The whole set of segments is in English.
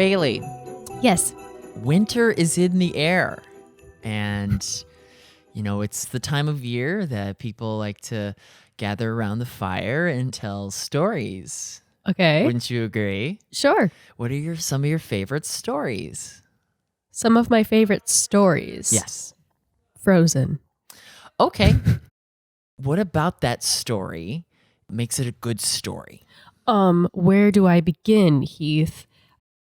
Bailey, Yes. winter is in the air. And, it's the time of year that people like to gather around the fire and tell stories. Okay. Wouldn't you agree? Sure. What are some of your favorite stories? Some of my favorite stories. Yes. Frozen. Okay. What about that story makes it a good story? Where do I begin, Heath?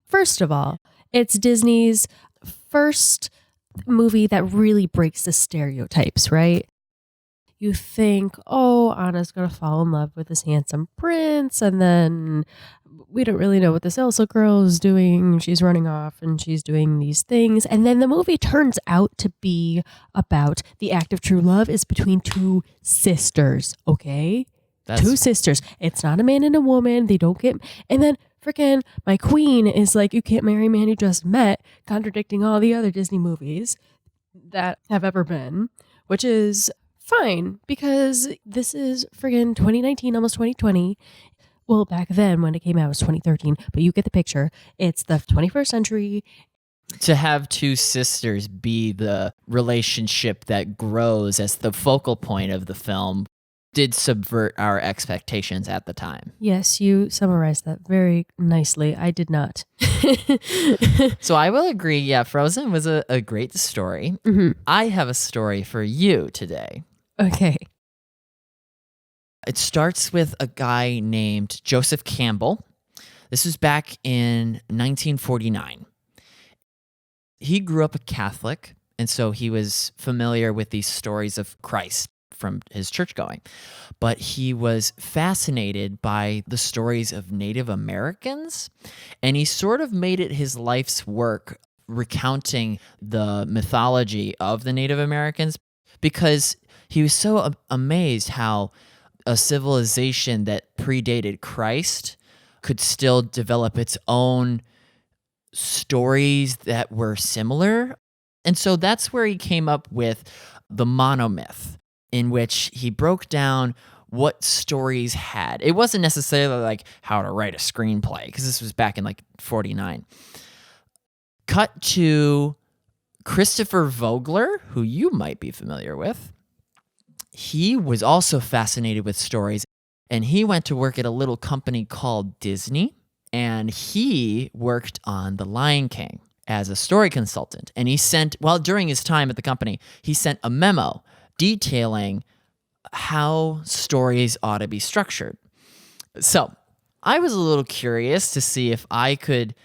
First of all, it's Disney's first movie that really breaks the stereotypes, right? You think, oh, Anna's going to fall in love with this handsome prince, and then we don't really know what this Elsa girl is doing. She's running off and she's doing these things. And then the movie turns out to be about the act of true love is between two sisters, okay? Two sisters. It's not a man and a woman. They don't get... And then freaking my queen is like, you can't marry a man you just met, contradicting all the other Disney movies that have ever been, which is fine because this is friggin' 2019, almost 2020. Well, back then when it came out, it was 2013, but you get the picture. It's the 21st century. To have two sisters be the relationship that grows as the focal point of the film did subvert our expectations at the time. Yes, you summarized that very nicely. I did not. So I will agree, yeah, Frozen was a great story. Mm-hmm. I have a story for you today. Okay. It starts with a guy named Joseph Campbell. This was back in 1949. He grew up a Catholic, and so he was familiar with these stories of Christ from his church going. But he was fascinated by the stories of Native Americans, and he sort of made it his life's work recounting the mythology of the Native Americans because he was so amazed how a civilization that predated Christ could still develop its own stories that were similar. And so that's where he came up with the monomyth, in which he broke down what stories had. It wasn't necessarily like how to write a screenplay, because this was back in like 49. Cut to Christopher Vogler, who you might be familiar with. He was also fascinated with stories, and he went to work at a little company called Disney, and he worked on The Lion King as a story consultant. And he sent, during his time at the company, he sent a memo detailing how stories ought to be structured. So I was a little curious to see if I could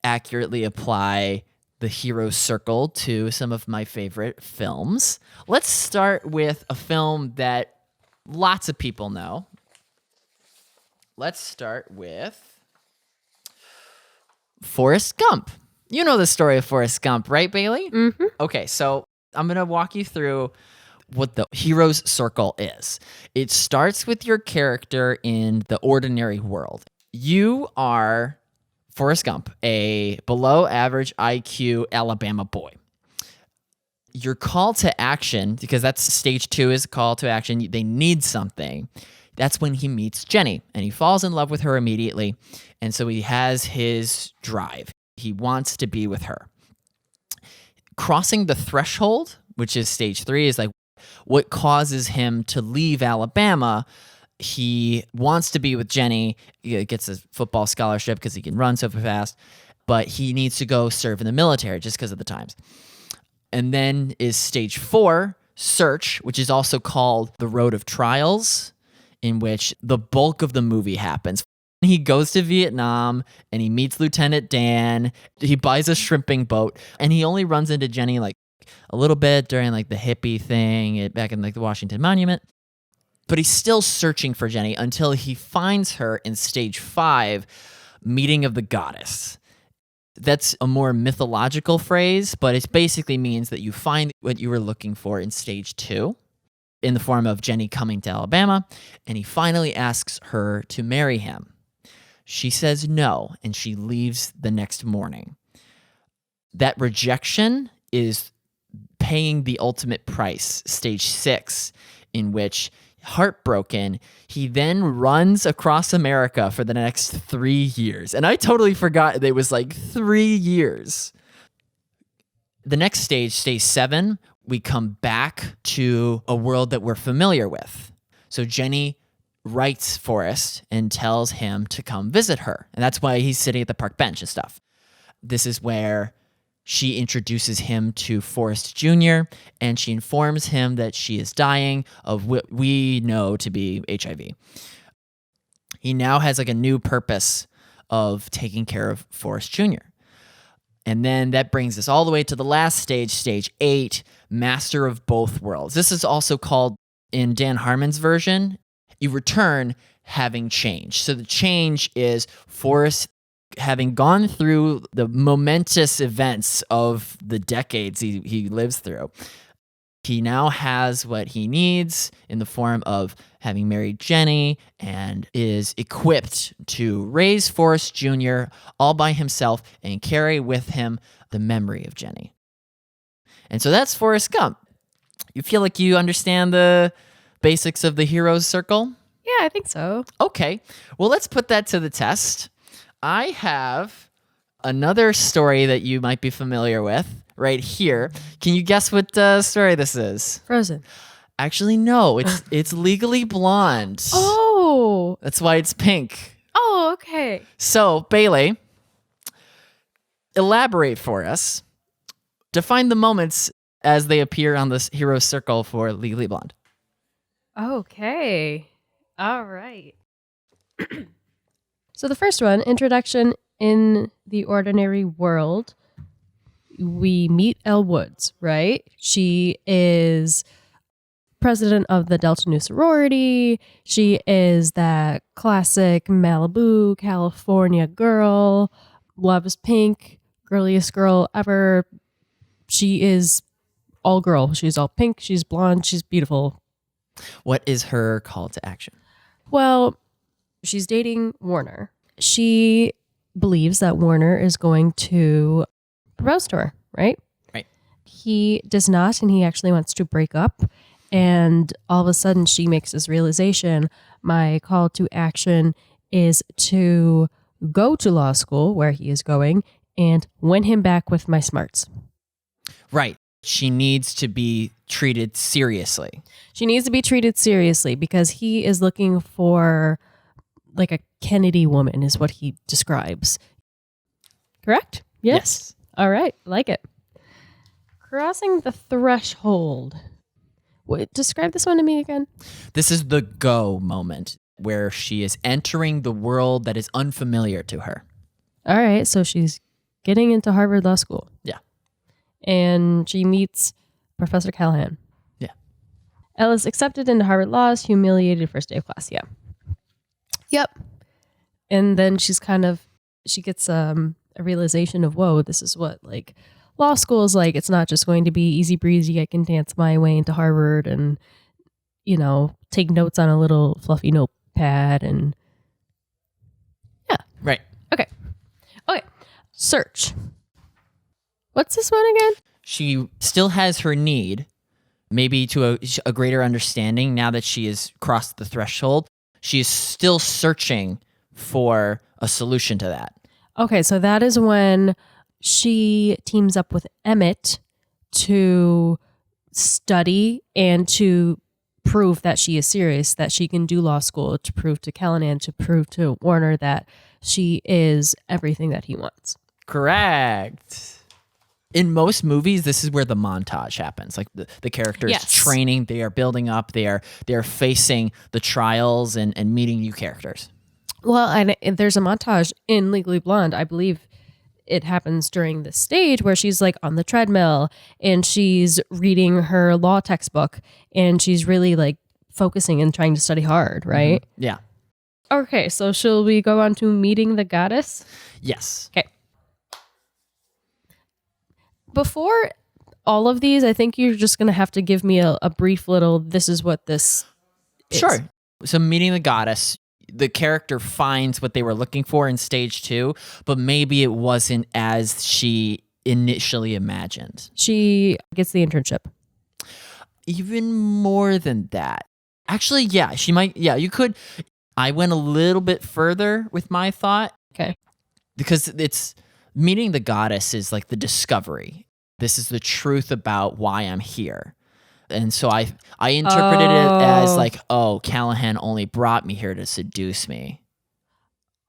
accurately apply the hero circle to some of my favorite films. Let's start with a film that lots of people know. Let's start with Forrest Gump. You know the story of Forrest Gump, right, Bailey? Mm-hmm. Okay, so I'm going to walk you through what the hero's circle is. It starts with your character in the ordinary world. You are Forrest Gump, a below average IQ Alabama boy. Your call to action, because that's stage 2 is call to action. They need something. That's when he meets Jenny and he falls in love with her immediately. And so he has his drive. He wants to be with her. Crossing the threshold, which is stage 3, is like what causes him to leave Alabama. He wants to be with Jenny. He gets a football scholarship because he can run so fast, but he needs to go serve in the military just because of the times. And then is stage 4, search, which is also called the Road of Trials, in which the bulk of the movie happens. He goes to Vietnam and he meets Lieutenant Dan. He buys a shrimping boat and he only runs into Jenny like a little bit during like the hippie thing back in like the Washington Monument. But he's still searching for Jenny until he finds her in stage 5, Meeting of the Goddess. That's a more mythological phrase, but it basically means that you find what you were looking for in stage 2 in the form of Jenny coming to Alabama, and he finally asks her to marry him. She says no, and she leaves the next morning. That rejection is paying the ultimate price, stage 6, in which Heartbroken, he then runs across America for the next 3 years. And I totally forgot it was like 3 years. The next stage 7, we come back to a world that we're familiar with. So Jenny writes Forrest and tells him to come visit her. And that's why he's sitting at the park bench and stuff. This is where she introduces him to Forrest Jr., and she informs him that she is dying of what we know to be HIV. He now has like a new purpose of taking care of Forrest Jr. And then that brings us all the way to the last stage, stage 8, Master of Both Worlds. This is also called, in Dan Harmon's version, you return having changed. So the change is Forrest having gone through the momentous events of the decades he lives through. He now has what he needs in the form of having married Jenny and is equipped to raise Forrest Jr. all by himself and carry with him the memory of Jenny. And so that's Forrest Gump. You feel like you understand the basics of the hero's circle? Yeah, I think so. Okay. Well, let's put that to the test. I have another story that you might be familiar with right here. Can you guess what story this is? Frozen. Actually, no. It's Legally Blonde. Oh. That's why it's pink. Oh, okay. So, Bailey, elaborate for us. Define the moments as they appear on this hero circle for Legally Blonde. Okay. All right. So the first one, introduction in the ordinary world. We meet Elle Woods, right? She is president of the Delta Nu sorority. She is that classic Malibu, California girl, loves pink, girliest girl ever. She is all girl. She's all pink. She's blonde. She's beautiful. What is her call to action? Well, she's dating Warner. She believes that Warner is going to propose to her, right? Right. He does not, and he actually wants to break up. And all of a sudden, she makes this realization, my call to action is to go to law school, where he is going, and win him back with my smarts. Right. She needs to be treated seriously. She needs to be treated seriously because he is looking for like a Kennedy woman is what he describes. Correct? Yes. All right. Like it. Crossing the threshold. Describe this one to me again. This is the go moment where she is entering the world that is unfamiliar to her. All right. So she's getting into Harvard Law School. Yeah. And she meets Professor Callahan. Yeah. Elle is accepted into Harvard Law's humiliated first day of class. Yeah. Yep. And then she gets a realization of, whoa, this is what like law school is like. It's not just going to be easy breezy. I can dance my way into Harvard and, take notes on a little fluffy notepad and yeah. Right. Okay. Search. What's this one again? She still has her need, maybe to a greater understanding now that she has crossed the threshold. She is still searching for a solution to that. Okay, so that is when she teams up with Emmett to study and to prove that she is serious, that she can do law school, to prove to Callahan, to prove to Warner that she is everything that he wants. Correct. In most movies, this is where the montage happens. Like the characters training, they are building up, they are facing the trials and meeting new characters. Well, and there's a montage in Legally Blonde. I believe it happens during the stage where she's like on the treadmill and she's reading her law textbook and she's really like focusing and trying to study hard, right? Mm-hmm. Yeah. Okay, so shall we go on to meeting the goddess? Yes. Okay. Before all of these, I think you're just going to have to give me a brief little, this is what this is. Sure. So meeting the goddess, the character finds what they were looking for in stage 2, but maybe it wasn't as she initially imagined. She gets the internship. Even more than that. Actually, yeah, she might. Yeah, you could. I went a little bit further with my thought. Okay. Because it's meeting the goddess is like the discovery. This is the truth about why I'm here. And so I interpreted it as like, oh, Callahan only brought me here to seduce me.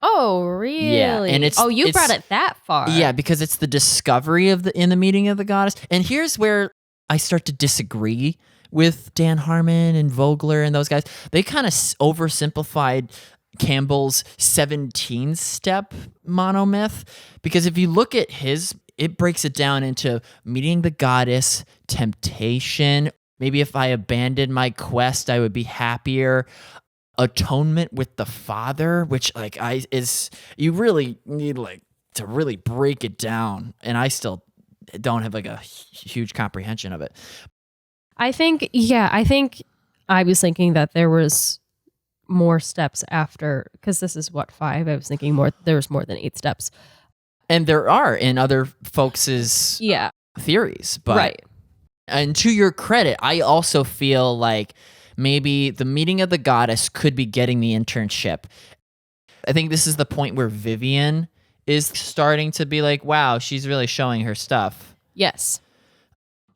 Oh, really? Yeah, and you brought it that far. Yeah, because it's the discovery of in the meeting of the goddess. And here's where I start to disagree with Dan Harmon and Vogler and those guys. They kind of oversimplified Campbell's 17-step monomyth, because if you look at it breaks it down into meeting the goddess, temptation, maybe if I abandoned my quest, I would be happier, atonement with the Father, which you really need to really break it down, and I still don't have a huge comprehension of it. I think I was thinking that there was more steps after, because this is 5. I was thinking there was more than 8 steps. And there are in other folks' theories. But, right. And to your credit, I also feel like maybe the meeting of the goddess could be getting the internship. I think this is the point where Vivian is starting to be like, wow, she's really showing her stuff. Yes.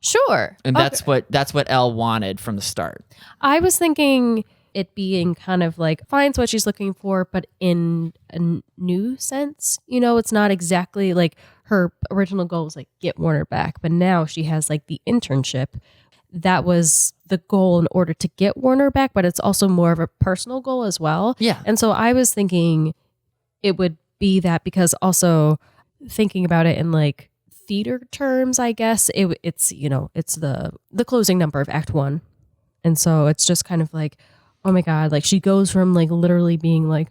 Sure. And that's what Elle wanted from the start. I was thinking it being kind of like finds what she's looking for, but in a new sense. It's not exactly like her original goal was like get Warner back, but now she has like the internship. That was the goal in order to get Warner back, but it's also more of a personal goal as well. Yeah. And so I was thinking it would be that, because also thinking about it in like theater terms, I guess it's the closing number of Act 1. And so it's just kind of like, oh my God, like she goes from like literally being like,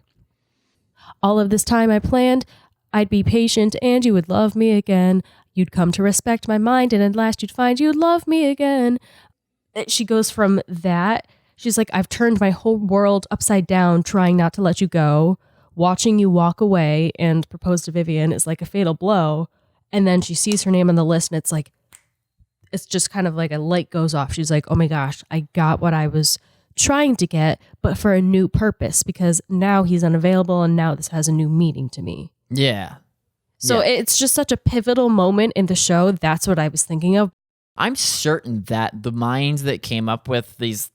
all of this time I planned, I'd be patient and you would love me again. You'd come to respect my mind and at last you'd find you'd love me again. She goes from that. She's like, I've turned my whole world upside down trying not to let you go. Watching you walk away and propose to Vivian is like a fatal blow. And then she sees her name on the list and it's just kind of like a light goes off. She's like, oh my gosh, I got what I was trying to get, but for a new purpose, because now he's unavailable and now this has a new meaning to me. Yeah. So it's just such a pivotal moment in the show. That's what I was thinking of. I'm certain that the minds that came up with these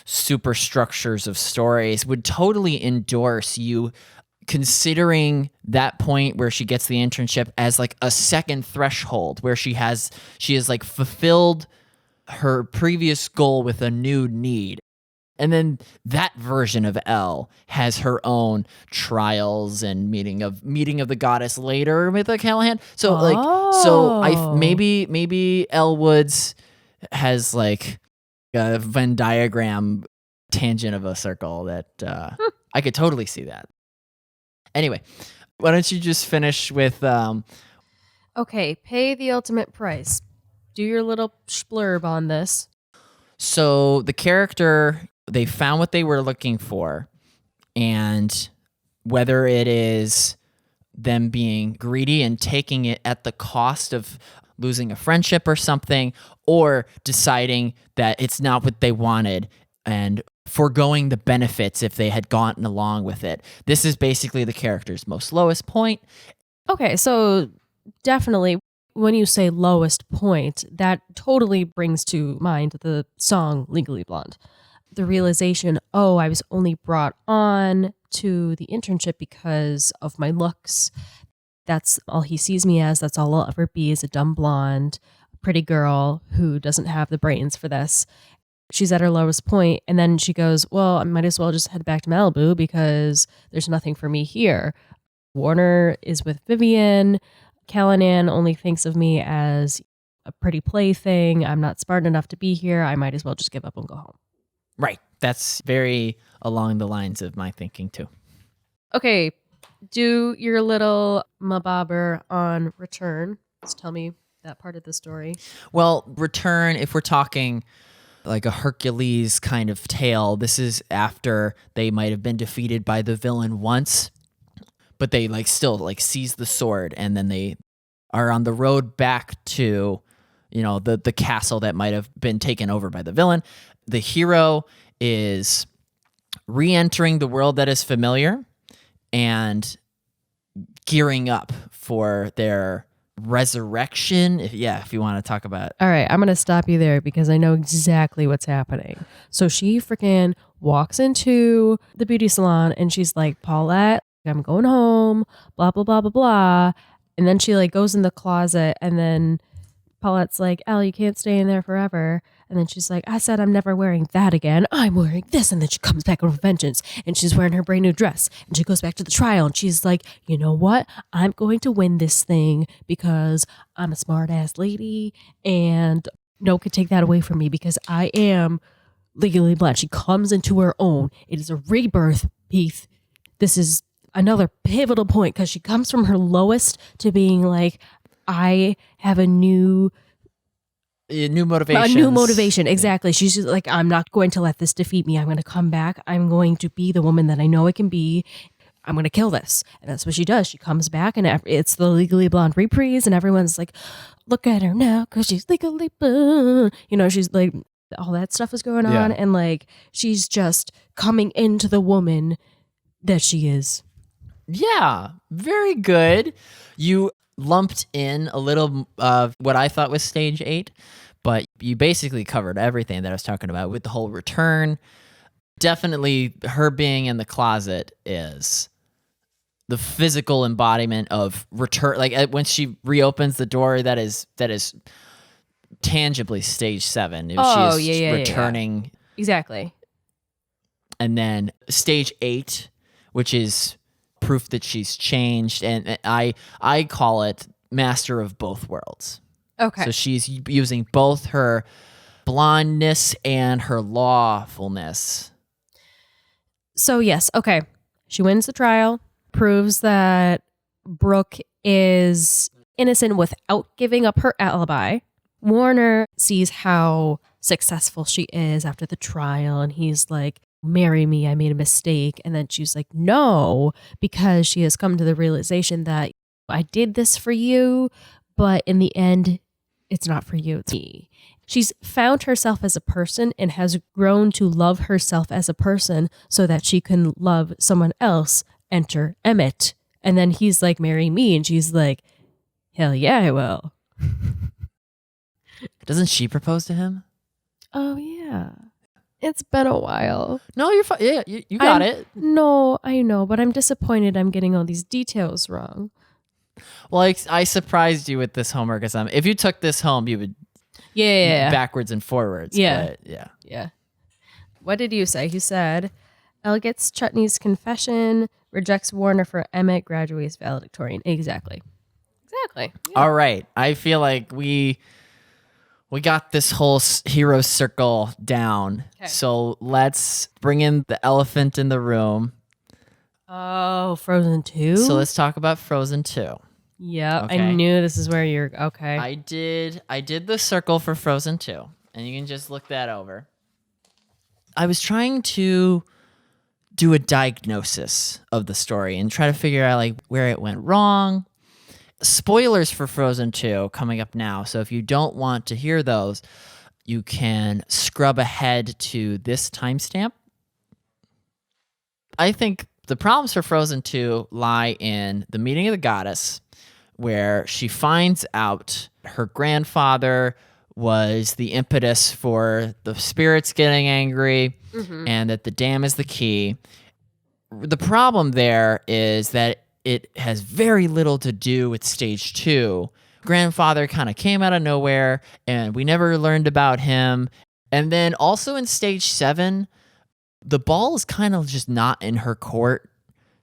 superstructures of stories would totally endorse you considering that point where she gets the internship as like a second threshold where she has like fulfilled her previous goal with a new need. And then that version of Elle has her own trials and meeting of the goddess later with the Callahan. So maybe Elle Woods has like a Venn diagram tangent of a circle that I could totally see that. Anyway, why don't you just finish with okay, pay the ultimate price. Do your little splurb on this. So the character, they found what they were looking for, and whether it is them being greedy and taking it at the cost of losing a friendship or something, or deciding that it's not what they wanted and foregoing the benefits if they had gotten along with it. This is basically the character's most lowest point. Okay, so definitely when you say lowest point, that totally brings to mind the song Legally Blonde. The realization, oh, I was only brought on to the internship because of my looks. That's all he sees me as. That's all I'll ever be, is a dumb blonde, pretty girl who doesn't have the brains for this. She's at her lowest point, and then she goes, well, I might as well just head back to Malibu because there's nothing for me here. Warner is with Vivian. Callahan only thinks of me as a pretty plaything. I'm not smart enough to be here. I might as well just give up and go home. Right. That's very along the lines of my thinking, too. Okay. Do your little mabobber on Return. Just tell me that part of the story. Well, Return, if we're talking like a Hercules kind of tale, this is after they might have been defeated by the villain once, but they like still like seize the sword, and then they are on the road back to, the castle that might have been taken over by the villain. The hero is re-entering the world that is familiar and gearing up for their resurrection. If you want to talk about. All right, I'm going to stop you there because I know exactly what's happening. So she freaking walks into the beauty salon and she's like, Paulette, I'm going home, blah, blah, blah, blah, blah. And then she like goes in the closet and then Paulette's like, Elle, you can't stay in there forever. And then she's like, I said I'm never wearing that again. I'm wearing this. And then she comes back with vengeance and she's wearing her brand new dress. And she goes back to the trial and she's like, you know what? I'm going to win this thing because I'm a smart ass lady and no one could take that away from me because I am legally blonde. She comes into her own. It is a rebirth, Heath. This is another pivotal point because she comes from her lowest to being like, I have a new motivation. Exactly. She's just like, I'm not going to let this defeat me. I'm going to come back. I'm going to be the woman that I know I can be. I'm going to kill this. And that's what she does. She comes back and it's the Legally Blonde reprise and everyone's like, look at her now because she's legally blonde. You know, she's like, all that stuff is going on. Yeah. And like, she's just coming into the woman that she is. Yeah, very good. You lumped in a little of what I thought was stage 8, but you basically covered everything that I was talking about with the whole return. Definitely her being in the closet is the physical embodiment of return. Like when she reopens the door, that is tangibly stage 7. She is returning. Yeah. Exactly. And then stage 8, which is proof that she's changed, and I call it master of both worlds. Okay. So she's using both her blondness and her lawfulness. So yes, okay. She wins the trial, proves that Brooke is innocent without giving up her alibi. Warner sees how successful she is after the trial, and he's like, marry me, I made a mistake. And then she's like, no, because she has come to the realization that I did this for you, but in the end, it's not for you, it's me. She's found herself as a person and has grown to love herself as a person so that she can love someone else. Enter Emmett. And then he's like, marry me. And she's like, hell yeah, I will. Doesn't she propose to him? Oh, yeah. It's been a while. No, you're fine. Yeah, you got it. No, I know, but I'm disappointed I'm getting all these details wrong. Well, I surprised you with this homework assignment. If you took this home, you would backwards and forwards. Yeah. But Yeah. What did you say? He said, Elle gets Chutney's confession, rejects Warner for Emmett, graduates valedictorian. Exactly. Yeah. All right. I feel like we got this whole hero circle down. Okay. So let's bring in the elephant in the room. Oh, Frozen 2? So let's talk about Frozen 2. Yeah, okay. I knew this is where you're... Okay. I did the circle for Frozen 2, and you can just look that over. I was trying to do a diagnosis of the story and try to figure out like where it went wrong. Spoilers for Frozen 2 coming up now, so if you don't want to hear those, you can scrub ahead to this timestamp. I think the problems for Frozen 2 lie in the meeting of the goddess, where she finds out her grandfather was the impetus for the spirits getting angry, and that the dam is the key. The problem there is that it has very little to do with stage 2. Grandfather kind of came out of nowhere, and we never learned about him. And then also in stage 7, the ball is kind of just not in her court.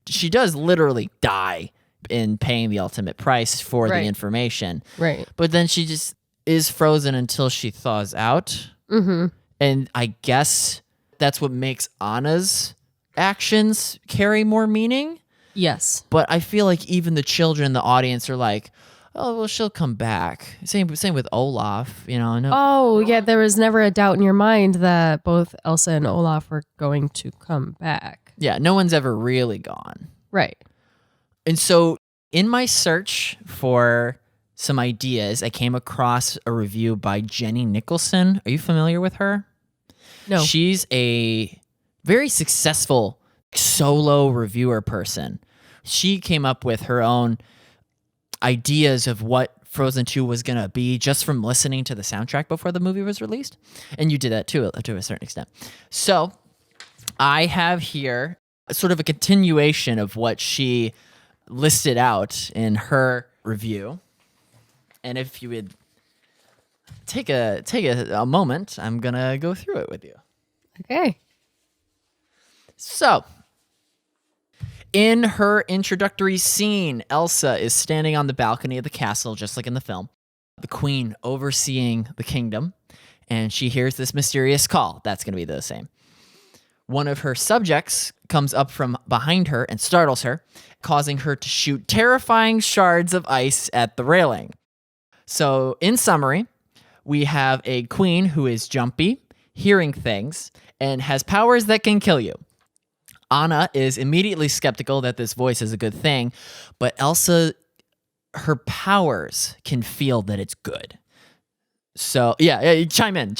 She does literally die in paying the ultimate price for the information. Right. But then she just is frozen until she thaws out. And I guess that's what makes Anna's actions carry more meaning. Yes. But I feel like even the children in the audience are like, oh, well, she'll come back. Same with Olaf, you know. No. Oh, yeah, there was never a doubt in your mind that both Elsa and Olaf were going to come back. Yeah, no one's ever really gone. Right. And so in my search for some ideas, I came across a review by Jenny Nicholson. Are you familiar with her? No. She's a very successful solo reviewer person. She came up with her own ideas of what Frozen 2 was going to be just from listening to the soundtrack before the movie was released. And you did that too, to a certain extent. So I have here sort of a continuation of what she listed out in her review. And if you would take a moment, I'm going to go through it with you. Okay. So, in her introductory scene, Elsa is standing on the balcony of the castle, just like in the film, the queen overseeing the kingdom, and she hears this mysterious call. That's going to be the same. One of her subjects comes up from behind her and startles her, causing her to shoot terrifying shards of ice at the railing. So, in summary, we have a queen who is jumpy, hearing things, and has powers that can kill you. Anna is immediately skeptical that this voice is a good thing, but Elsa, her powers can feel that it's good. So, yeah, chime in.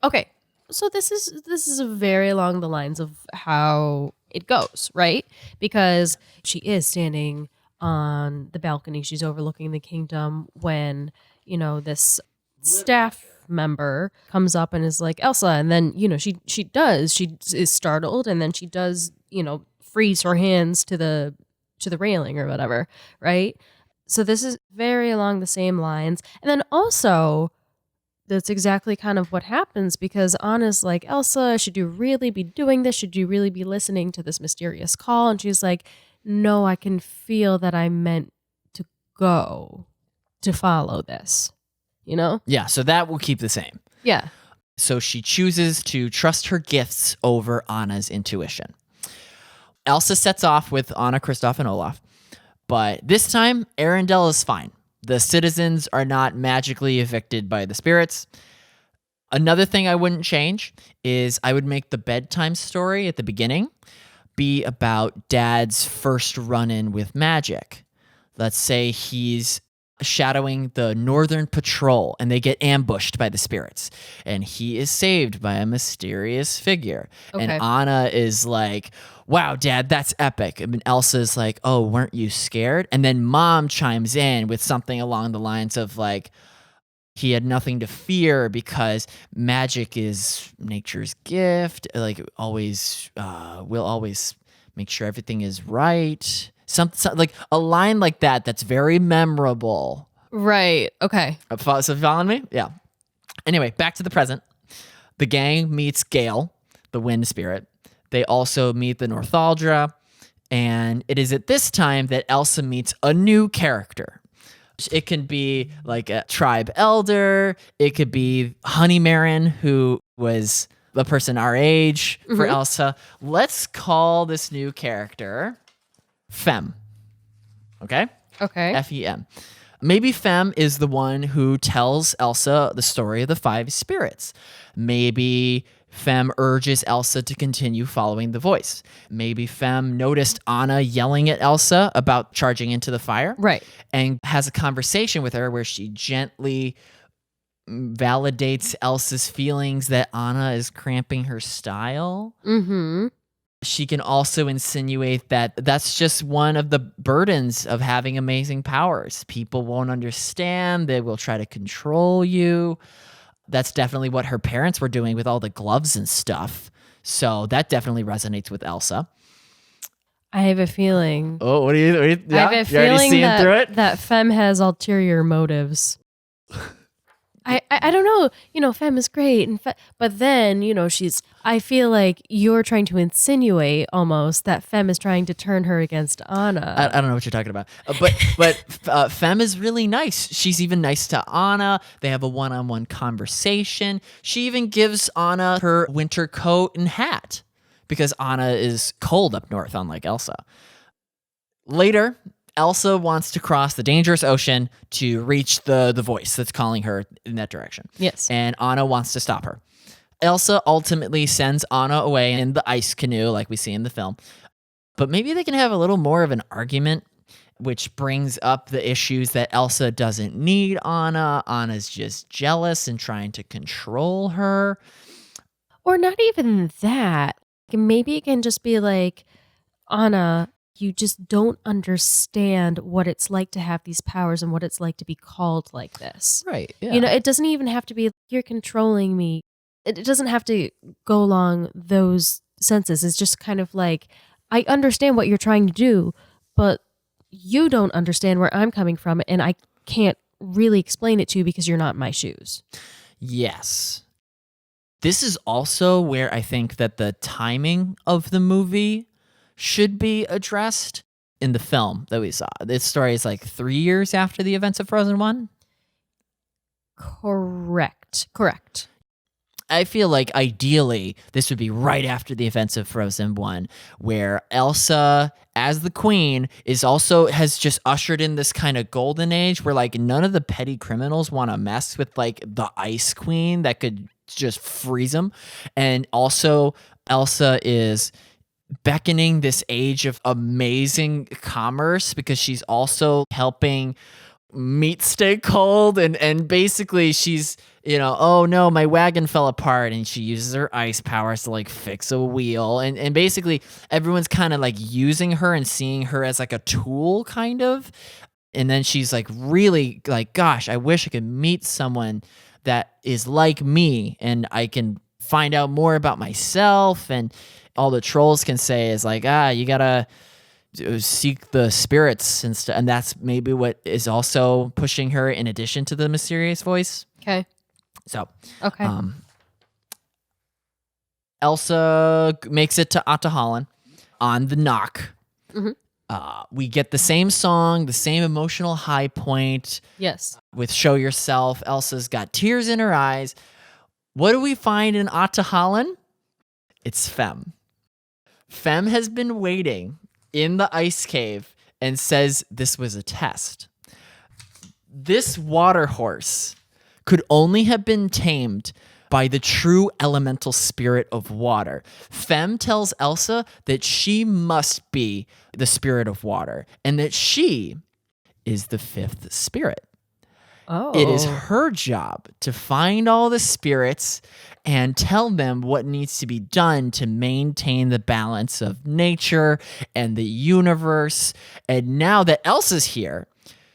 Okay. So this is very along the lines of how it goes, right? Because she is standing on the balcony. She's overlooking the kingdom when, this staff member comes up and is like, Elsa, and then, she is startled, and then she does, freeze her hands to the railing or whatever, right? So this is very along the same lines. And then also, that's exactly kind of what happens, because Anna's like, Elsa, should you really be doing this? Should you really be listening to this mysterious call? And she's like, no, I can feel that I'm meant to go to follow this, Yeah, so that will keep the same. Yeah. So she chooses to trust her gifts over Anna's intuition. Elsa sets off with Anna, Kristoff, and Olaf. But this time, Arendelle is fine. The citizens are not magically evicted by the spirits. Another thing I wouldn't change is I would make the bedtime story at the beginning be about Dad's first run-in with magic. Let's say he's shadowing the Northern Patrol and they get ambushed by the spirits, and he is saved by a mysterious figure. Okay. And Anna is like, wow, Dad, that's epic. I mean, Elsa's like, oh, weren't you scared? And then Mom chimes in with something along the lines of like, he had nothing to fear because magic is nature's gift. Like, always, we'll always make sure everything is right. Some like a line like that that's very memorable. Right. Okay. So following me? Yeah. Anyway, back to the present. The gang meets Gale, the wind spirit. They also meet the Northuldra. And it is at this time that Elsa meets a new character. It can be like a tribe elder. It could be Honeymarin, who was the person our age for Elsa. Let's call this new character Fem. Okay? Okay. F-E-M. Maybe Fem is the one who tells Elsa the story of the 5 spirits. Maybe Fem urges Elsa to continue following the voice. Maybe Fem noticed Anna yelling at Elsa about charging into the fire. Right. And has a conversation with her where she gently validates Elsa's feelings that Anna is cramping her style. Mm-hmm. She can also insinuate that that's just one of the burdens of having amazing powers. People won't understand. They will try to control you. That's definitely what her parents were doing with all the gloves and stuff. So that definitely resonates with Elsa. I have a feeling. Oh, what do you yeah? I have a You're already feeling seeing through it? that Fem has ulterior motives. I don't know, Fem is great, but then, I feel like you're trying to insinuate almost that Fem is trying to turn her against Anna. I don't know what you're talking about. But Fem is really nice. She's even nice to Anna. They have a one-on-one conversation. She even gives Anna her winter coat and hat because Anna is cold up north, unlike Elsa. Later, Elsa wants to cross the dangerous ocean to reach the voice that's calling her in that direction. Yes. And Anna wants to stop her. Elsa ultimately sends Anna away in the ice canoe like we see in the film. But maybe they can have a little more of an argument, which brings up the issues that Elsa doesn't need Anna. Anna's just jealous and trying to control her. Or not even that. Maybe it can just be like, Anna, you just don't understand what it's like to have these powers and what it's like to be called like this. Right. Yeah. You know, it doesn't even have to be, you're controlling me. It doesn't have to go along those senses. It's just kind of like, I understand what you're trying to do, but you don't understand where I'm coming from, and I can't really explain it to you because you're not in my shoes. Yes. This is also where I think that the timing of the movie should be addressed in the film that we saw. This story is like 3 years after the events of Frozen 1. Correct. I feel like ideally this would be right after the events of Frozen 1, where Elsa as the queen has just ushered in this kind of golden age where like none of the petty criminals want to mess with like the ice queen that could just freeze them. And also Elsa is beckoning this age of amazing commerce because she's also helping meat stay cold, and basically she's, oh no, my wagon fell apart, and she uses her ice powers to like fix a wheel, and basically everyone's kind of like using her and seeing her as like a tool kind of. And then she's like really like, gosh, I wish I could meet someone that is like me and I can find out more about myself. And all the trolls can say is like, you gotta seek the spirits and stuff. And that's maybe what is also pushing her in addition to the mysterious voice. Okay. So, okay. Elsa makes it to Atahalan on the knock. Mm-hmm. We get the same song, the same emotional high point. Yes. With Show Yourself. Elsa's got tears in her eyes. What do we find in Atahalan? It's Fem. Fem has been waiting in the ice cave and says this was a test. This water horse could only have been tamed by the true elemental spirit of water. Fem tells Elsa that she must be the spirit of water and that she is the fifth spirit. Oh. It is her job to find all the spirits and tell them what needs to be done to maintain the balance of nature and the universe. And now that Elsa's here,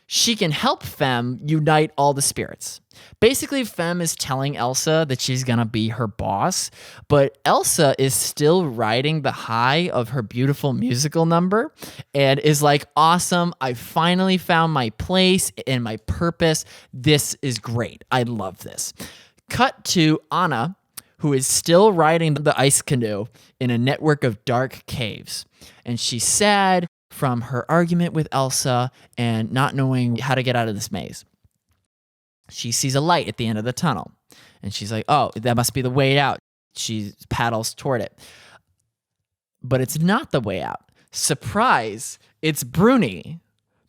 she can help Fem unite all the spirits. Basically, Fem is telling Elsa that she's going to be her boss, but Elsa is still riding the high of her beautiful musical number and is like, awesome, I finally found my place and my purpose. This is great. I love this. Cut to Anna, who is still riding the ice canoe in a network of dark caves. And she's sad from her argument with Elsa and not knowing how to get out of this maze. She sees a light at the end of the tunnel, and she's like, oh, that must be the way out. She paddles toward it. But it's not the way out. Surprise, it's Bruni,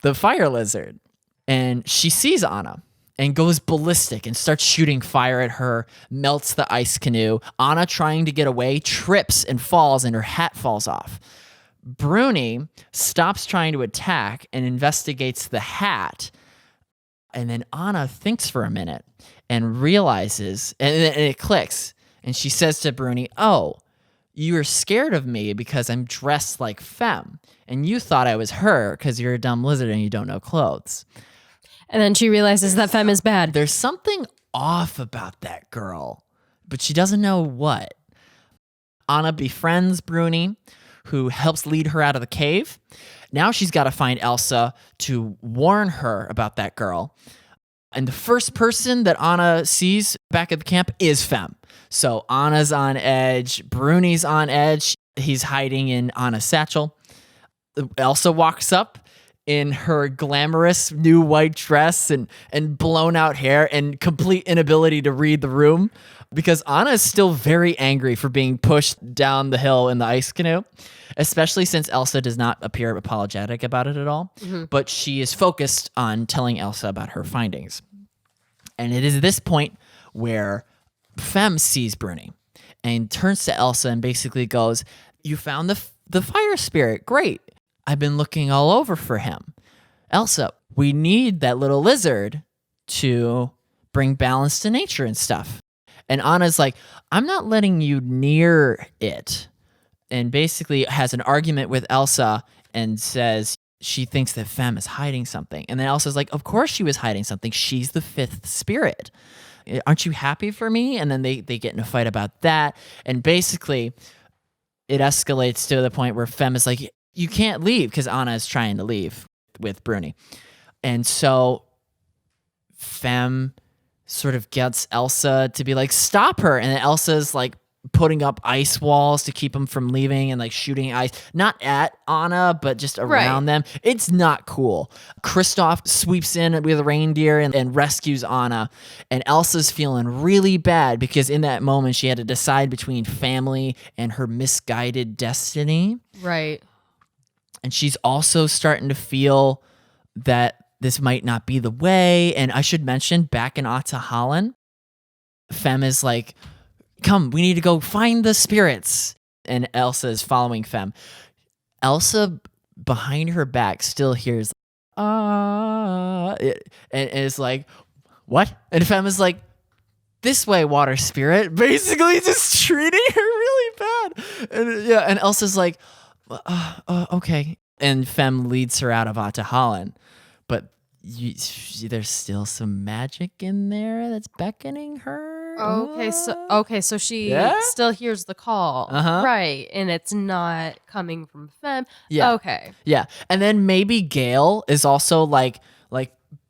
the fire lizard. And she sees Anna and goes ballistic and starts shooting fire at her, melts the ice canoe. Anna, trying to get away, trips and falls, and her hat falls off. Bruni stops trying to attack and investigates the hat. And then Anna thinks for a minute and realizes, and it clicks. And she says to Bruni, oh, you were scared of me because I'm dressed like Fem. And you thought I was her because you're a dumb lizard and you don't know clothes. And then she realizes that Fem is bad. There's something off about that girl, but she doesn't know what. Anna befriends Bruni, who helps lead her out of the cave. Now she's got to find Elsa to warn her about that girl. And the first person that Anna sees back at the camp is Fem. So Anna's on edge. Bruni's on edge. He's hiding in Anna's satchel. Elsa walks up in her glamorous new white dress and blown out hair and complete inability to read the room because Anna is still very angry for being pushed down the hill in the ice canoe, especially since Elsa does not appear apologetic about it at all. Mm-hmm. But she is focused on telling Elsa about her findings. And it is this point where Fem sees Bruni and turns to Elsa and basically goes, you found the fire spirit. Great. I've been looking all over for him. Elsa, we need that little lizard to bring balance to nature and stuff. And Anna's like, I'm not letting you near it. And basically has an argument with Elsa and says she thinks that Femme is hiding something. And then Elsa's like, of course she was hiding something. She's the fifth spirit. Aren't you happy for me? And then they get in a fight about that. And basically it escalates to the point where Femme is like, you can't leave, because Anna is trying to leave with Bruni. And so Femme sort of gets Elsa to be like, stop her. And then Elsa's like putting up ice walls to keep them from leaving and like shooting ice, not at Anna, but just around them. It's not cool. Kristoff sweeps in with a reindeer and rescues Anna. And Elsa's feeling really bad because in that moment she had to decide between family and her misguided destiny. Right. And she's also starting to feel that this might not be the way. And I should mention, back in Holland, Femme is like, come, we need to go find the spirits. And Elsa is following Femme. Elsa, behind her back, still hears, and is like, what? And Femme is like, this way, water spirit. Basically just treating her really bad. And Elsa's like, okay. And Femme leads her out of Holland. But there's still some magic in there that's beckoning her. So she still hears the call. Right. And it's not coming from Femme. Yeah. Okay. Yeah. And then maybe Gale is also like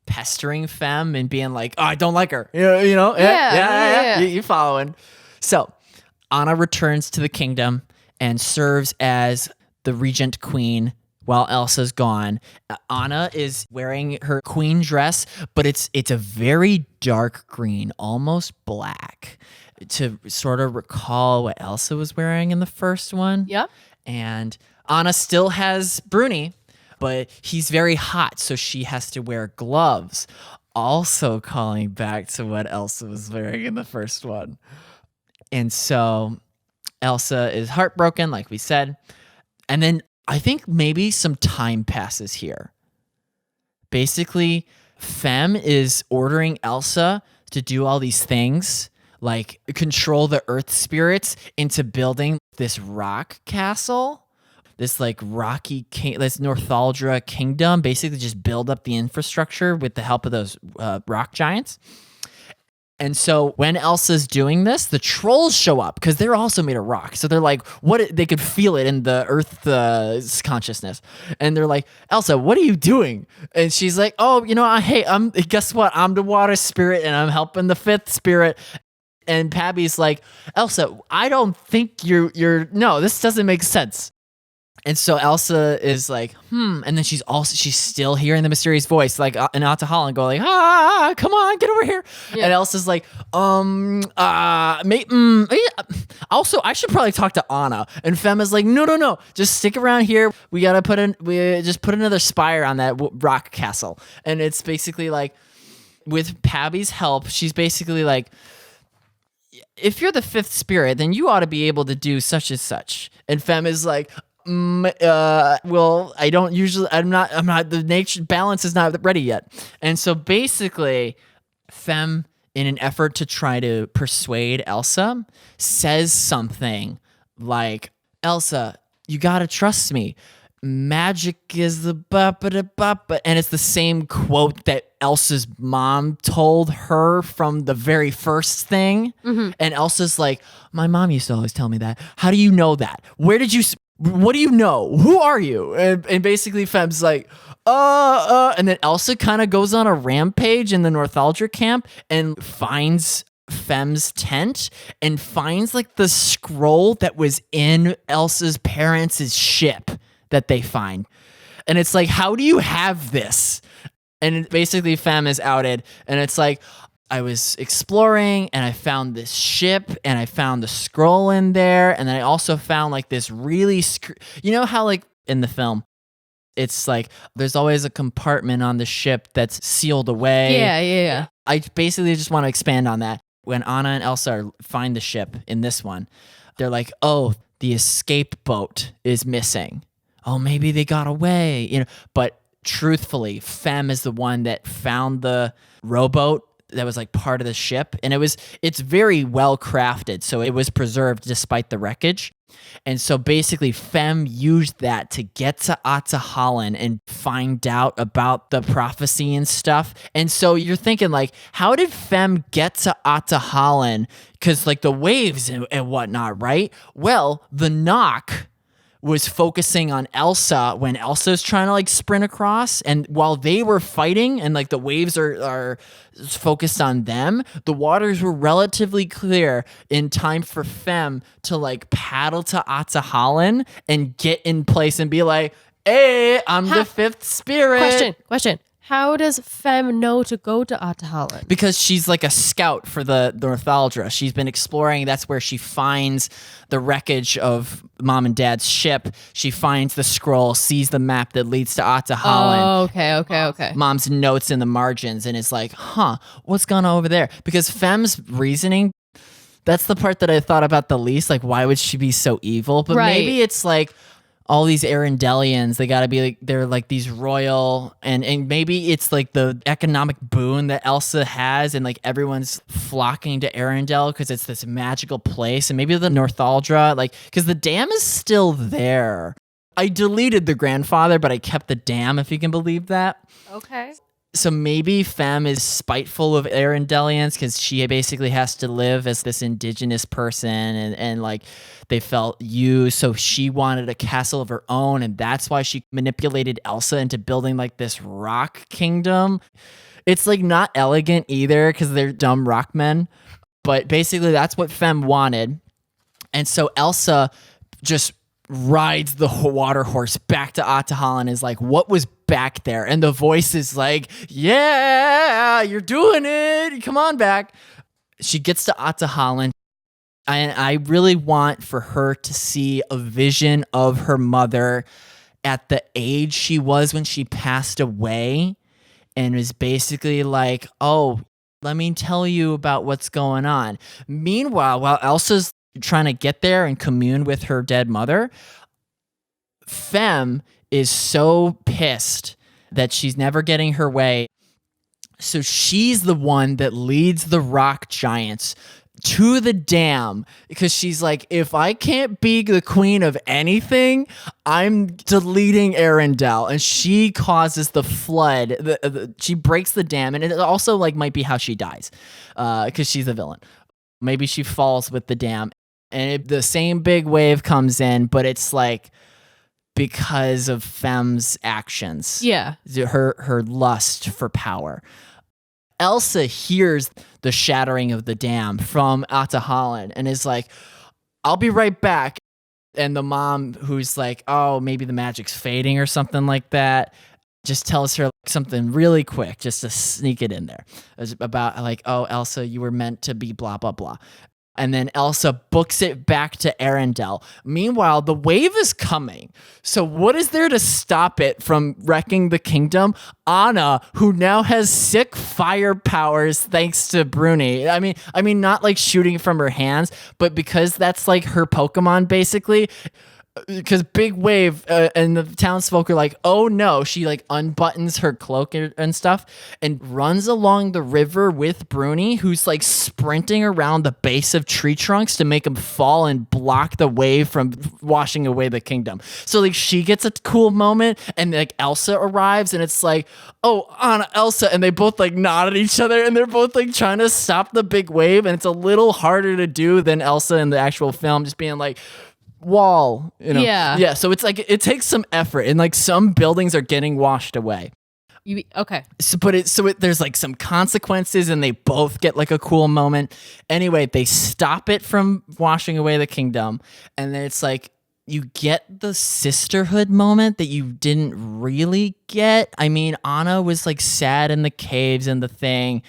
pestering Femme and being like, oh, I don't like her. You know? Yeah. You following. So Anna returns to the kingdom and serves as the regent queen while Elsa's gone. Anna is wearing her queen dress, but it's a very dark green, almost black, to sort of recall what Elsa was wearing in the first one. Yep. And Anna still has Bruni, but he's very hot, so she has to wear gloves, also calling back to what Elsa was wearing in the first one. And so Elsa is heartbroken, like we said. And then I think maybe some time passes here. Basically, Femme is ordering Elsa to do all these things, like control the earth spirits into building this rock castle, this like rocky this Northuldra kingdom, basically just build up the infrastructure with the help of those rock giants. And so when Elsa's doing this, the trolls show up because they're also made of rock. So they're like, they could feel it in the earth's consciousness. And they're like, Elsa, what are you doing? And she's like, oh, guess what? I'm the water spirit and I'm helping the fifth spirit. And Pabby's like, Elsa, I don't think no, this doesn't make sense. And so Elsa is like, and then she's still hearing the mysterious voice, like in Holland, go like, come on, get over here. Yeah. And Elsa's like, also, I should probably talk to Anna. And Femme is like, no, just stick around here. We gotta put another spire on that rock castle. And it's basically like, with Pabby's help, she's basically like, if you're the fifth spirit, then you ought to be able to do such and such. And Femme is like, well, I'm not, the nature balance is not ready yet. And so basically Femme, in an effort to try to persuade Elsa, says something like, Elsa, you gotta trust me. Magic is the ba-ba-da-ba-ba. And it's the same quote that Elsa's mom told her from the very first thing. Mm-hmm. And Elsa's like, my mom used to always tell me that. How do you know that? What do you know? Who are you? And basically Femme's like, and then Elsa kind of goes on a rampage in the Northuldra camp and finds Femme's tent and finds like the scroll that was in Elsa's parents' ship that they find. And it's like, how do you have this? And basically Femme is outed, and it's like, I was exploring and I found this ship and I found the scroll in there. And then I also found like this really, you know how like in the film, it's like there's always a compartment on the ship that's sealed away. Yeah. I basically just want to expand on that. When Anna and Elsa find the ship in this one, they're like, oh, the escape boat is missing. Oh, maybe they got away, But truthfully, Femme is the one that found the rowboat that was like part of the ship, and it's very well crafted, so it was preserved despite the wreckage. And so basically Fem used that to get to Atahalan and find out about the prophecy and stuff. And so you're thinking like, how did Fem get to Atahalan? Because like the waves and whatnot, right? Well, the knock was focusing on Elsa when Elsa's trying to like sprint across, and while they were fighting and like the waves are focused on them, the waters were relatively clear in time for Fem to like paddle to Atahalan and get in place and be like, hey, I'm the fifth spirit. Question. How does Fem know to go to Atahalan? Because she's like a scout for the Northaldra. She's been exploring. That's where she finds the wreckage of Mom and Dad's ship. She finds the scroll, sees the map that leads to Atahalan. Oh, okay. Mom's notes in the margins, and it's like, what's going on over there? Because Fem's reasoning, that's the part that I thought about the least. Like, why would she be so evil? But maybe it's like, all these Arendelians, they gotta be like, they're like these royal, and maybe it's like the economic boon that Elsa has, and like everyone's flocking to Arendelle because it's this magical place. And maybe the Northaldra, like, because the dam is still there. I deleted the grandfather, but I kept the dam, if you can believe that. Okay. So maybe Fem is spiteful of Arendelians because she basically has to live as this indigenous person, and like they felt used. So she wanted a castle of her own, and that's why she manipulated Elsa into building like this rock kingdom. It's like not elegant either because they're dumb rock men, but basically that's what Fem wanted. And so Elsa just rides the water horse back to Atahalan, is like, what was back there? And the voice is like, yeah, you're doing it. Come on back. She gets to Atahalan, and I really want for her to see a vision of her mother at the age she was when she passed away, and was basically like, oh, let me tell you about what's going on. Meanwhile, while Elsa's trying to get there and commune with her dead mother, Fem is so pissed that she's never getting her way. So she's the one that leads the rock giants to the dam, because she's like, if I can't be the queen of anything, I'm deleting Arendelle. And she causes the flood. She breaks the dam, and it also like might be how she dies, because she's a villain. Maybe she falls with the dam, and the same big wave comes in, but it's like because of Fem's actions. Yeah. Her lust for power. Elsa hears the shattering of the dam from Atahalan and is like, I'll be right back. And the mom, who's like, oh, maybe the magic's fading or something like that, just tells her something really quick just to sneak it in there. It's about like, oh, Elsa, you were meant to be blah, blah, blah. And then Elsa books it back to Arendelle. Meanwhile, the wave is coming. So what is there to stop it from wrecking the kingdom? Anna, who now has sick fire powers thanks to Bruni. I mean, not like shooting from her hands, but because that's like her Pokemon, basically. Because big wave and the townsfolk are like, oh no, she like unbuttons her cloak and stuff and runs along the river with Bruni, who's like sprinting around the base of tree trunks to make them fall and block the wave from washing away the kingdom. So like she gets a cool moment, and like Elsa arrives, and it's like, oh, Anna, Elsa, and they both like nod at each other, and they're both like trying to stop the big wave, and it's a little harder to do than Elsa in the actual film, just being like, wall, you know. Yeah, so it's like it takes some effort, and like some buildings are getting washed away. Okay. So there's like some consequences, and they both get like a cool moment. Anyway, they stop it from washing away the kingdom, and then it's like you get the sisterhood moment that you didn't really get. I mean, Anna was like sad in the caves and the thing,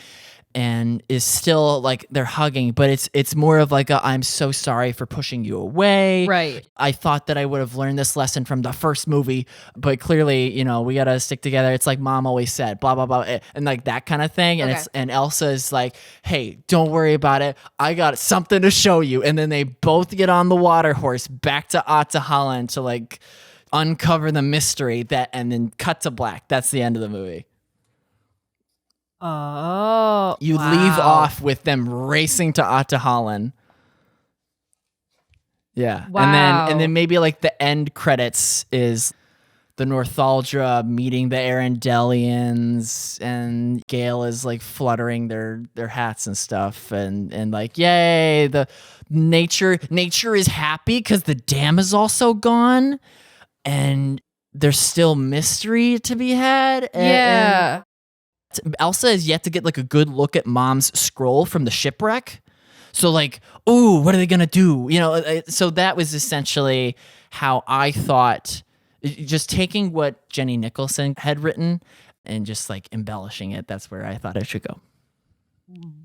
and is still like they're hugging, but it's more of like a, I'm so sorry for pushing you away. Right. I thought that I would have learned this lesson from the first movie, but clearly, you know, we got to stick together. It's like Mom always said, blah, blah, blah. And like that kind of thing. And and Elsa is like, hey, don't worry about it. I got something to show you. And then they both get on the water horse back to Atahalan to like uncover the mystery and then cut to black. That's the end of the movie. Oh, You leave off with them racing to Ahtohallan. Yeah. Wow. And then maybe like the end credits is the Northuldra meeting the Arendelians, and Gale is like fluttering their hats and stuff, and like, yay, the nature is happy because the dam is also gone, and there's still mystery to be had. Yeah. And Elsa is yet to get like a good look at Mom's scroll from the shipwreck. So like, ooh, what are they gonna do? You know, so that was essentially how I thought, just taking what Jenny Nicholson had written and just like embellishing it. That's where I thought it should go.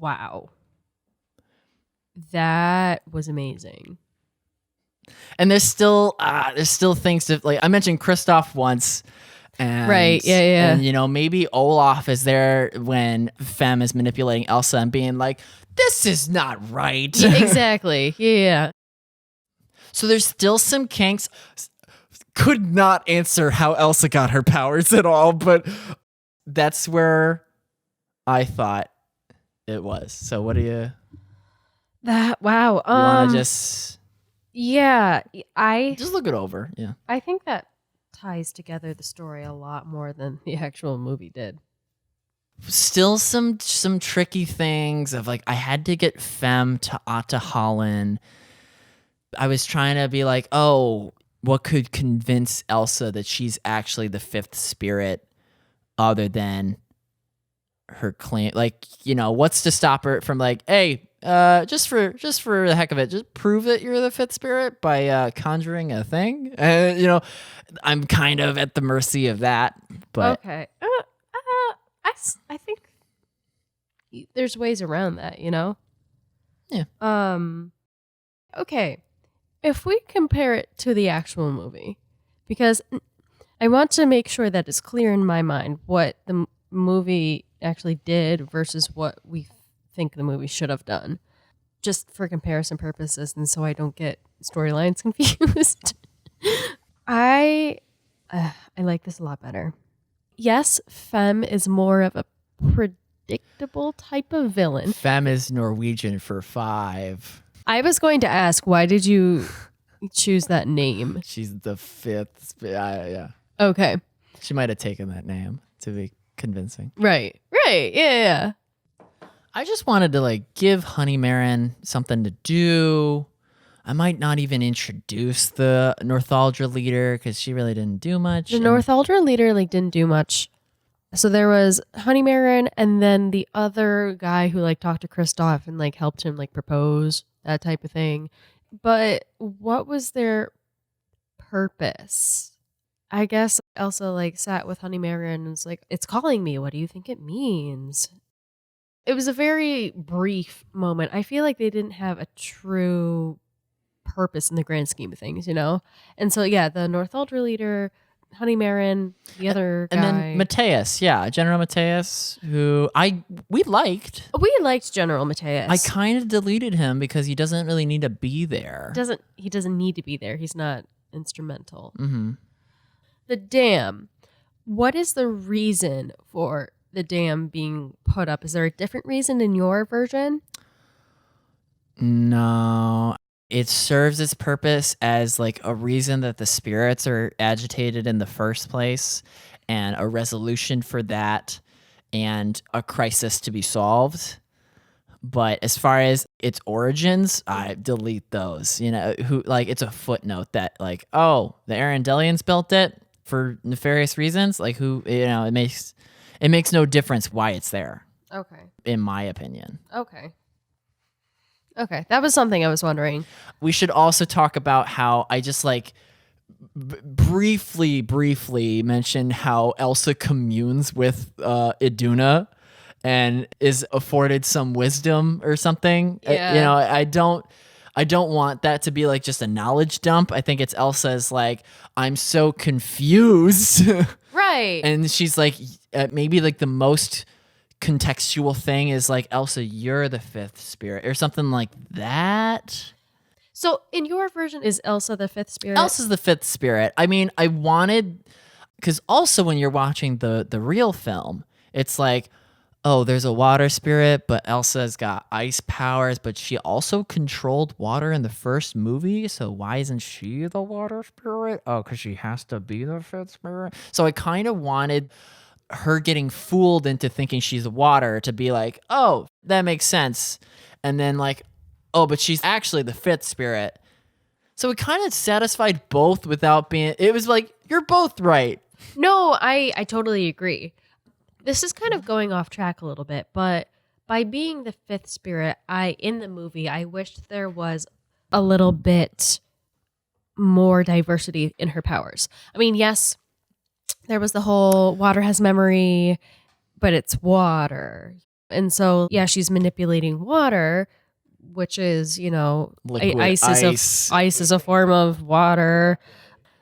Wow. That was amazing. And there's still things to, like, I mentioned Kristoff once. And, right, yeah. And, you know, maybe Olaf is there when Fem is manipulating Elsa and being like, this is not right. Yeah, exactly. Yeah. So there's still some kinks. Could not answer how Elsa got her powers at all, but that's where I thought it was. So what do you... Wow. You want to just... Yeah, just look it over. Yeah. I think that ties together the story a lot more than the actual movie did. Still some tricky things of like, I had to get Fem to Ahtohallan. I was trying to be like, oh, what could convince Elsa that she's actually the fifth spirit other than her claim? Like, you know, what's to stop her from like, hey, just for the heck of it, just prove that you're the fifth spirit by conjuring a thing. You know, I'm kind of at the mercy of that. But okay, I think there's ways around that, you know. Yeah. Okay, if we compare it to the actual movie, because I want to make sure that it's clear in my mind what the movie actually did versus what we think the movie should have done, just for comparison purposes, and so I don't get storylines confused. I like this a lot better. Yes, Fem is more of a predictable type of villain. Fem is Norwegian for 5. I was going to ask, why did you choose that name? She's the fifth. Yeah. Okay. She might have taken that name to be convincing. Right. Yeah. I just wanted to like give Honeymaren something to do. I might not even introduce the Northuldra leader because she really didn't do much. The Northuldra leader like didn't do much. So there was Honeymaren, and then the other guy who like talked to Kristoff and like helped him like propose, that type of thing. But what was their purpose? I guess Elsa like sat with Honeymaren and was like, "It's calling me. What do you think it means?" It was a very brief moment. I feel like they didn't have a true purpose in the grand scheme of things, you know? And so, yeah, the Northuldra leader, Honeymaren, the other guy. And then Matthias, yeah, General Matthias, who we liked. We liked General Matthias. I kind of deleted him because he doesn't really need to be there. He doesn't need to be there. He's not instrumental. Mm-hmm. The dam. What is the reason for the dam being put up? Is there a different reason in your version? No. It serves its purpose as like a reason that the spirits are agitated in the first place, and a resolution for that, and a crisis to be solved. But as far as its origins, I delete those. You know, who like, it's a footnote that like, oh, the Arendelians built it for nefarious reasons. Like, who, you know, it makes no difference why it's there. Okay. In my opinion. Okay, that was something I was wondering. We should also talk about how I just like briefly mentioned how Elsa communes with Iduna and is afforded some wisdom or something. Yeah. You know, I don't want that to be like just a knowledge dump. I think it's Elsa's like, I'm so confused. Right. And she's like, maybe like the most contextual thing is like, Elsa, you're the fifth spirit or something like that. So in your version, is Elsa the fifth spirit? Elsa's the fifth spirit. I mean, I wanted, because also when you're watching the real film, it's like, oh, there's a water spirit, but Elsa's got ice powers, but she also controlled water in the first movie. So why isn't she the water spirit? Oh, because she has to be the fifth spirit. So I kind of wanted her getting fooled into thinking she's water to be like, oh, that makes sense. And then like, oh, but she's actually the fifth spirit. So it kind of satisfied both without being, it was like, you're both right. No, I totally agree. This is kind of going off track a little bit, but by being the fifth spirit, in the movie, I wished there was a little bit more diversity in her powers. I mean, yes, there was the whole water has memory, but it's water. And so, yeah, she's manipulating water, which is, Liquid ice is a form of water.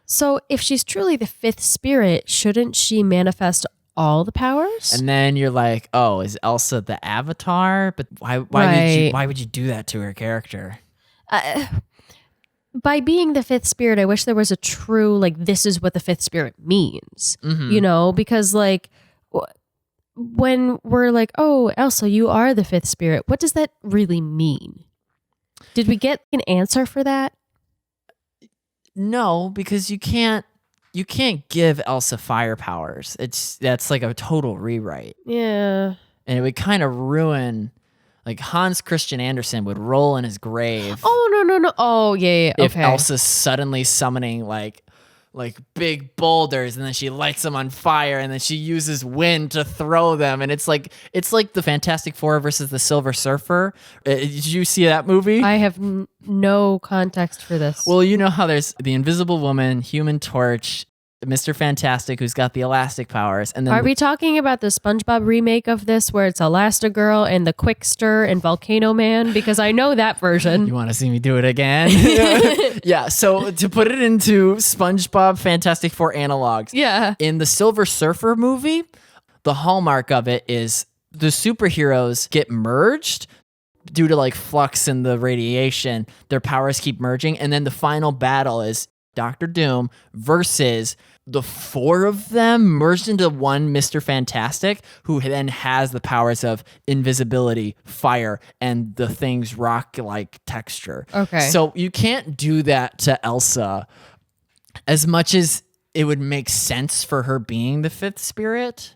So if she's truly the fifth spirit, shouldn't she manifest all the powers? And then you're like, oh, is Elsa the avatar? But why would you do that to her character? By being the fifth spirit, I wish there was a true, like, this is what the fifth spirit means, because like when we're like, oh, Elsa, you are the fifth spirit, what does that really mean? Did we get an answer for that? No, because you can't give Elsa fire powers. That's like a total rewrite. Yeah. And it would kind of ruin, like Hans Christian Andersen would roll in his grave. Oh, no. Oh, yeah. Okay. If Elsa's suddenly summoning like big boulders and then she lights them on fire and then she uses wind to throw them. And it's like the Fantastic Four versus the Silver Surfer. Did you see that movie? I have no context for this. Well, you know how there's the Invisible Woman, Human Torch, Mr. Fantastic, who's got the elastic powers. And then are we talking about the SpongeBob remake of this where it's Elastigirl and the Quickster and Volcano Man? Because I know that version. You want to see me do it again? Yeah, so to put it into SpongeBob Fantastic Four analogs. Yeah. In the Silver Surfer movie, the hallmark of it is the superheroes get merged due to like flux in the radiation. Their powers keep merging. And then the final battle is Doctor Doom versus the four of them merged into one Mr. Fantastic, who then has the powers of invisibility, fire, and the thing's rock-like texture. Okay. So you can't do that to Elsa as much as it would make sense for her being the fifth spirit.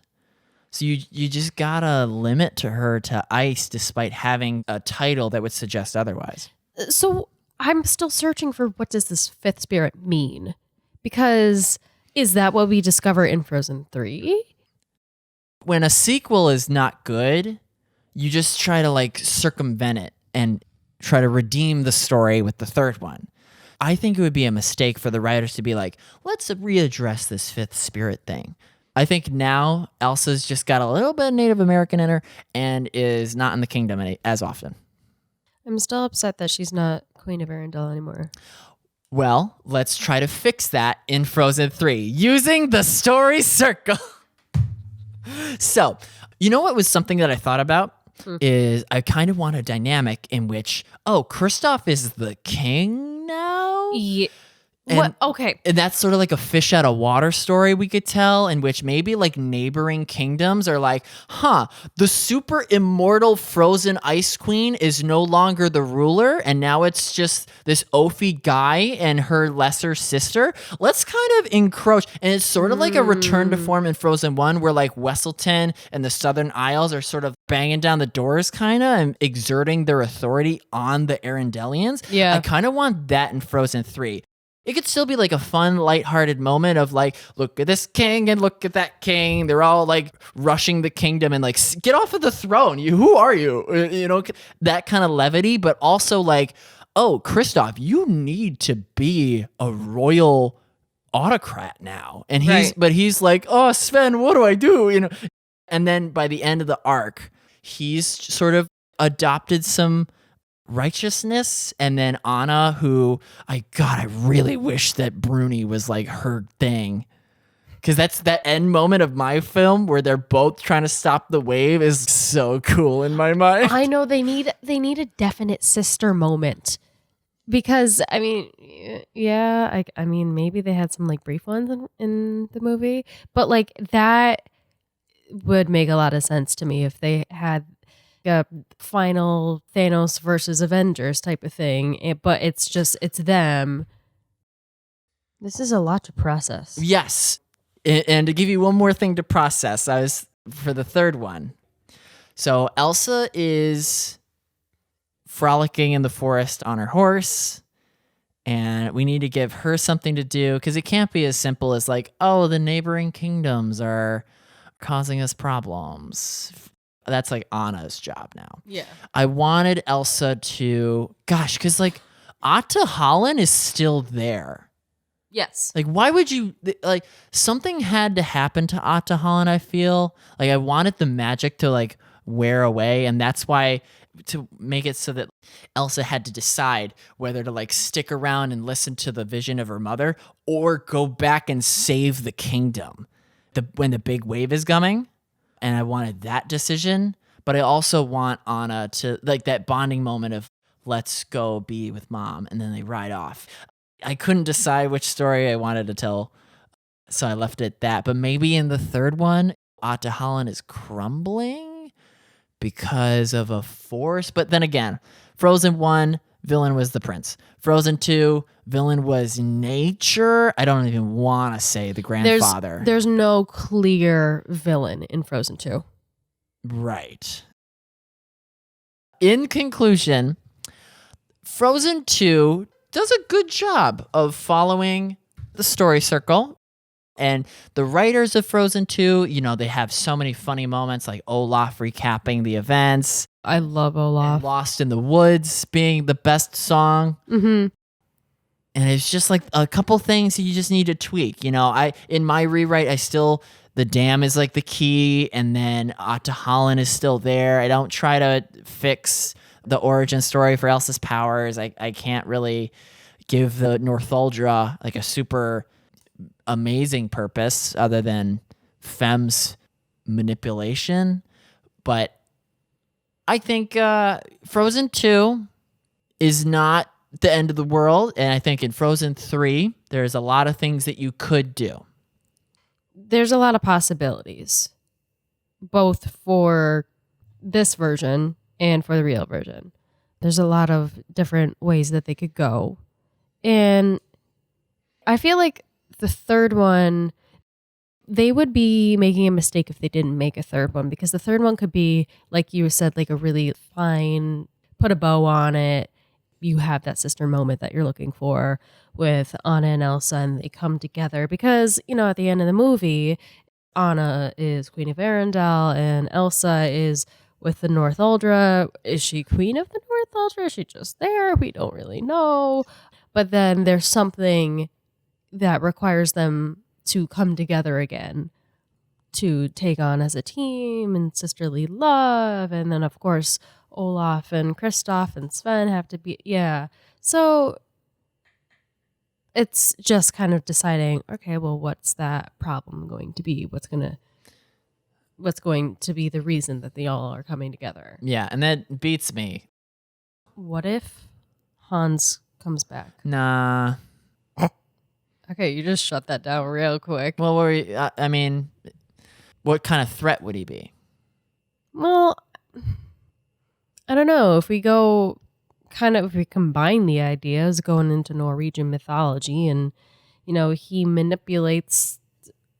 So you just gotta limit to her to ice despite having a title that would suggest otherwise. So I'm still searching for what does this fifth spirit mean? Because is that what we discover in Frozen 3? When a sequel is not good, you just try to like circumvent it and try to redeem the story with the third one. I think it would be a mistake for the writers to be like, let's readdress this fifth spirit thing. I think now Elsa's just got a little bit of Native American in her and is not in the kingdom as often. I'm still upset that she's not Queen of Arendelle anymore. Well, let's try to fix that in Frozen 3 using the story circle. So, you know what was something that I thought about? Is I kind of want a dynamic in which, Kristoff is the king now? Yeah. And, what? Okay. And that's sort of like a fish out of water story we could tell, in which maybe like neighboring kingdoms are like, the super immortal frozen ice queen is no longer the ruler, and now it's just this oafy guy and her lesser sister. Let's kind of encroach. And it's sort of like a return to form in Frozen 1, where like Wesselton and the Southern Isles are sort of banging down the doors kind of and exerting their authority on the Arendellians. Yeah. I kind of want that in Frozen 3. It could still be like a fun, lighthearted moment of like, look at this king and look at that king. They're all like rushing the kingdom and like, get off of the throne. Who are you? That kind of levity, but also like, Kristoff, you need to be a royal autocrat now. And he's like, oh, Sven, what do I do? And then by the end of the arc, he's sort of adopted some righteousness. And then Anna, who I really wish that Bruni was like her thing, because that's that end moment of my film where they're both trying to stop the wave is so cool in my mind. I know they need a definite sister moment, because I mean, yeah, I mean maybe they had some like brief ones in the movie, but like that would make a lot of sense to me if they had a final Thanos versus Avengers type of thing. But it's them. This is a lot to process. Yes. And to give you one more thing to process, for the third one. So Elsa is frolicking in the forest on her horse, and we need to give her something to do because it can't be as simple as like, oh, the neighboring kingdoms are causing us problems. That's like Anna's job now. Yeah. I wanted Elsa to, because like Atta Holland is still there. Yes. Like, why would you, like, something had to happen to Atta Holland, I feel. Like, I wanted the magic to, like, wear away, and that's why, to make it so that Elsa had to decide whether to, like, stick around and listen to the vision of her mother or go back and save the kingdom when the big wave is coming. And I wanted that decision, but I also want Anna to, like, that bonding moment of, let's go be with mom, and then they ride off. I couldn't decide which story I wanted to tell, so I left it at that. But maybe in the third one, Atta Holland is crumbling because of a force. But then again, Frozen 1, villain was the prince. Frozen 2, villain was nature. I don't even want to say the grandfather. There's no clear villain in Frozen 2. Right. In conclusion, Frozen 2 does a good job of following the story circle. And the writers of Frozen 2, they have so many funny moments, like Olaf recapping the events. I love Olaf. And Lost in the Woods being the best song. Mm-hmm. And it's just like a couple things you just need to tweak. In my rewrite, the dam is like the key, and then Atta Holland is still there. I don't try to fix the origin story for Elsa's powers. I can't really give the Northuldra like a super amazing purpose other than Fem's manipulation. But I think Frozen 2 is not the end of the world. And I think in Frozen 3, there's a lot of things that you could do. There's a lot of possibilities, both for this version and for the real version. There's a lot of different ways that they could go. And I feel like the third one, they would be making a mistake if they didn't make a third one, because the third one could be, like you said, like a really fine, put a bow on it. You have that sister moment that you're looking for with Anna and Elsa, and they come together because, at the end of the movie, Anna is Queen of Arendelle and Elsa is with the Northuldra. Is she Queen of the Northuldra? Is she just there? We don't really know. But then there's something that requires them to come together again to take on as a team and sisterly love. And then, of course, Olaf and Kristoff and Sven have to be, yeah. So it's just kind of deciding, okay, well, what's that problem going to be? What's going to be the reason that they all are coming together? Yeah, and that beats me. What if Hans comes back? Nah. Okay, you just shut that down real quick. Well, what kind of threat would he be? Well, I don't know. If we combine the ideas going into Norwegian mythology and, he manipulates,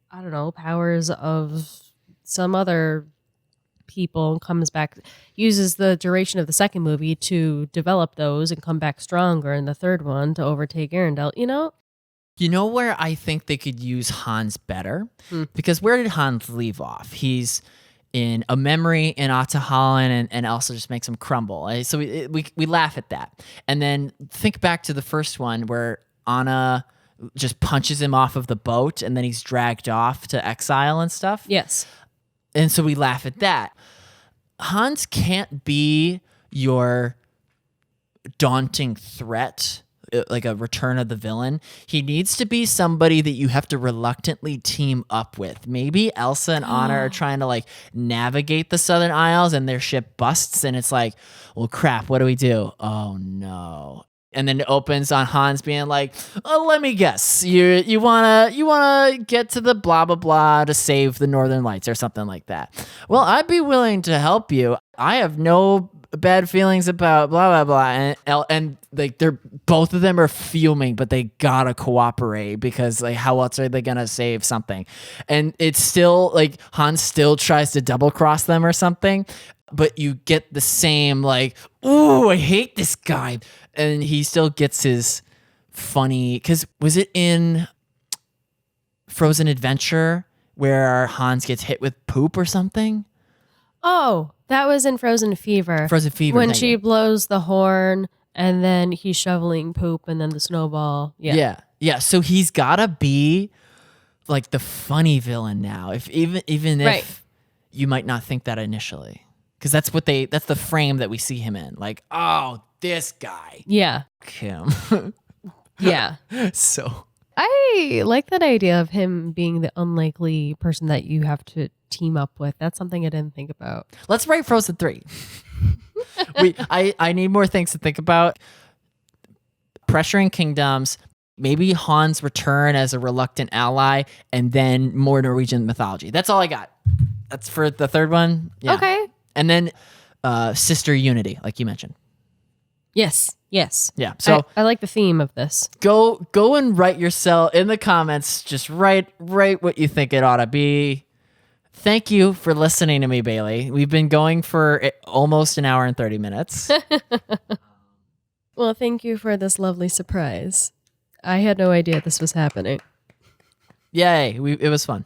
I don't know, powers of some other people and comes back, uses the duration of the second movie to develop those and come back stronger in the third one to overtake Arendelle, You know where I think they could use Hans better? Because where did Hans leave off? He's in a memory in Atta Holland, and Elsa just makes him crumble. So we laugh at that. And then think back to the first one where Anna just punches him off of the boat, and then he's dragged off to exile and stuff. Yes. And so we laugh at that. Hans can't be your daunting threat, like a return of the villain. He needs to be somebody that you have to reluctantly team up with. Maybe Elsa and Anna are trying to like navigate the Southern Isles and their ship busts, and it's like, well, crap, what do we do? Oh no. And then it opens on Hans being like, oh, let me guess. You wanna get to the blah blah blah to save the Northern Lights or something like that. Well, I'd be willing to help you. I have no bad feelings about blah blah blah. And like they're both of them are fuming, but they gotta cooperate because like how else are they gonna save something? And it's still like Hans still tries to double cross them or something. But you get the same like, ooh, I hate this guy. And he still gets his funny, because was it in Frozen Adventure where Hans gets hit with poop or something? Oh, that was in Frozen Fever. Frozen Fever. When she blows the horn and then he's shoveling poop and then the snowball. Yeah. Yeah. So he's gotta be like the funny villain now. Even if you might not think that initially. Because that's the frame that we see him in. Like, oh, this guy. Yeah. Kim. Yeah. So I like that idea of him being the unlikely person that you have to team up with. That's something I didn't think about. let's write Frozen 3. I need more things to think about. Pressuring kingdoms, maybe Hans' return as a reluctant ally, and then more Norwegian mythology. That's all I got. That's for the third one. Yeah. Okay. And then sister unity, like you mentioned. Yes. Yeah. So I like the theme of this. go and write yourself in the comments. Just write what you think it ought to be. Thank you for listening to me, Bailey. We've been going for almost an hour and 30 minutes. Well, thank you for this lovely surprise. I had no idea this was happening. Yay. It was fun.